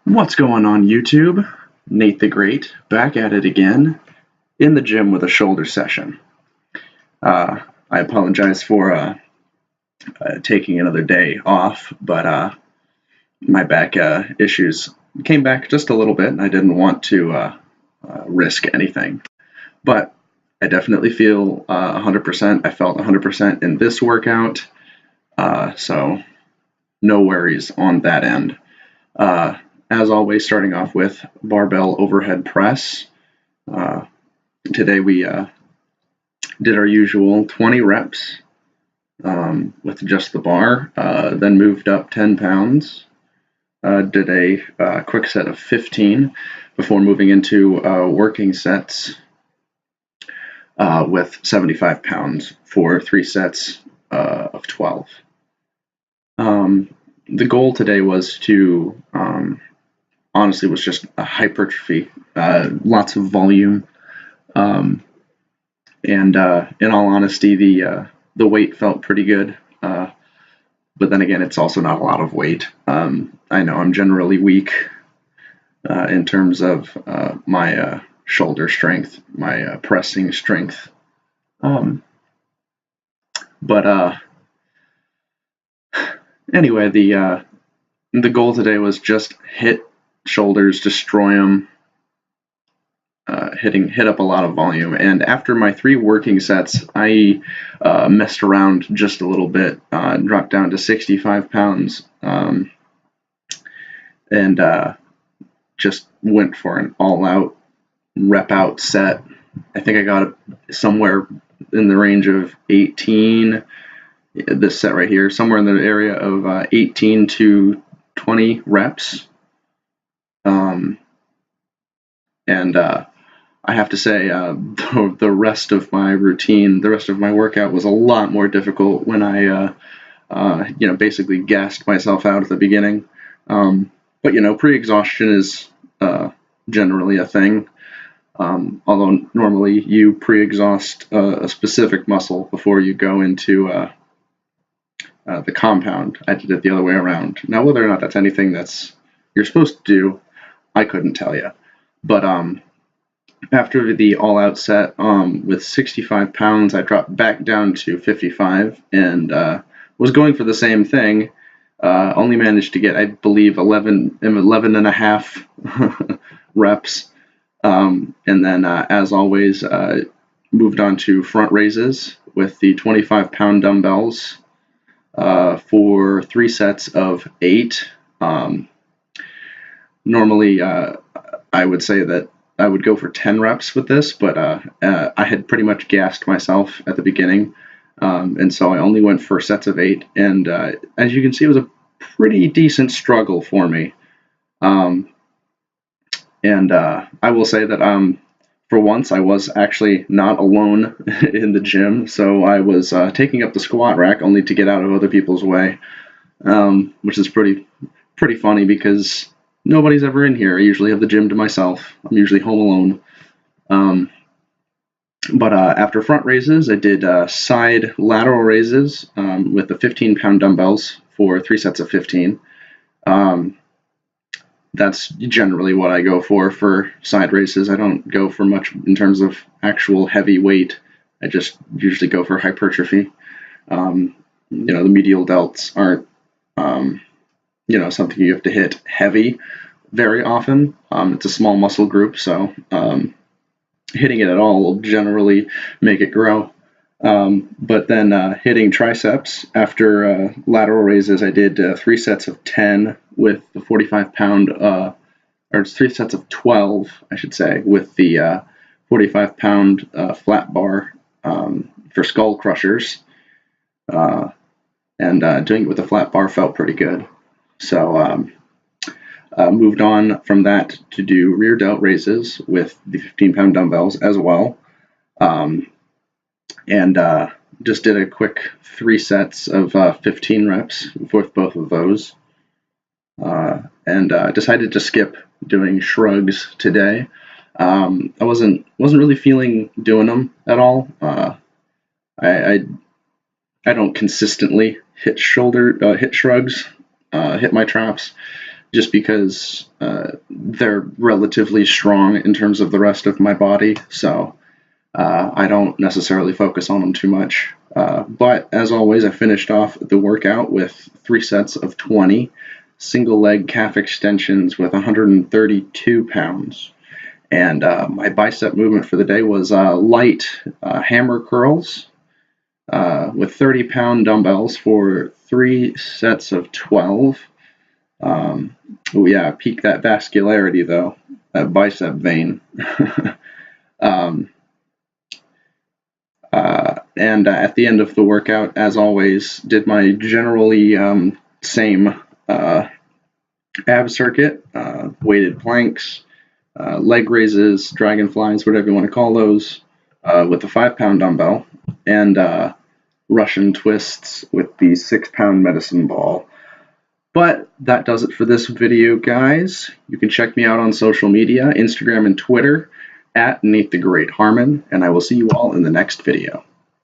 What's going on YouTube? Nate the Great, back at it again, in the gym with a shoulder session. I apologize for taking another day off, but my back issues came back just a little bit, and I didn't want to risk anything. But I definitely feel 100%. I felt 100% in this workout, so no worries on that end. As always, starting off with barbell overhead press. Today we did our usual 20 reps with just the bar, then moved up 10 pounds, did a quick set of 15 before moving into working sets with 75 pounds for 3 sets of 12. The goal today was to honestly was just a hypertrophy, lots of volume, and in all honesty, the weight felt pretty good. But then again, it's also not a lot of weight. I know I'm generally weak in terms of my shoulder strength, my pressing strength. But anyway, the goal today was just hit shoulders, destroy them, hit up a lot of volume. And after my 3 working sets, I messed around just a little bit, dropped down to 65 pounds, and just went for an all-out rep-out set. I think I got somewhere in the range of 18, this set right here, somewhere in the area of 18 to 20 reps. And I have to say, the rest of my routine, the rest of my workout was a lot more difficult when I, basically gassed myself out at the beginning. But pre-exhaustion is generally a thing. Although normally you pre-exhaust a specific muscle before you go into the compound. I did it the other way around. Now, whether or not that's anything that's you're supposed to do, I couldn't tell you. But after the all-out set with 65 pounds, I dropped back down to 55 and was going for the same thing. Only managed to get, I believe, 11 and a half reps. And then, as always, moved on to front raises with the 25-pound dumbbells for 3 sets of 8. Normally, I would say that I would go for 10 reps with this, but I had pretty much gassed myself at the beginning, and so I only went for sets of 8. And as you can see, it was a pretty decent struggle for me. And I will say that for once, I was actually not alone in the gym, so I was taking up the squat rack only to get out of other people's way, which is pretty funny because nobody's ever in here. I usually have the gym to myself. I'm usually home alone. But after front raises, I did side lateral raises with the 15-pound dumbbells for 3 sets of 15. That's generally what I go for side raises. I don't go for much in terms of actual heavy weight. I just usually go for hypertrophy. The medial delts aren't, something you have to hit heavy very often. It's a small muscle group, so hitting it at all will generally make it grow. But then hitting triceps after lateral raises, I did 3 sets of 10 with the 45-pound, or 3 sets of 12, I should say, with the 45-pound flat bar for skull crushers. And doing it with the flat bar felt pretty good. So moved on from that to do rear delt raises with the 15-pound dumbbells as well. And just did a quick 3 sets of 15 reps with both of those. And decided to skip doing shrugs today. I wasn't really feeling doing them at all. I don't consistently hit shrugs, hit my traps, just because they're relatively strong in terms of the rest of my body, so I don't necessarily focus on them too much. But as always, I finished off the workout with 3 sets of 20 single leg calf extensions with 132 pounds. And my bicep movement for the day was light hammer curls with 30-pound dumbbells for 3 sets of 12. Oh yeah, peak that vascularity though, that bicep vein. And at the end of the workout, as always, did my generally same ab circuit, weighted planks, leg raises, dragonflies, whatever you want to call those, with the 5-pound dumbbell, and Russian twists with the 6-pound medicine ball. But that does it for this video, guys. You can check me out on social media, Instagram and Twitter, at Nate the Great Harmon, and I will see you all in the next video.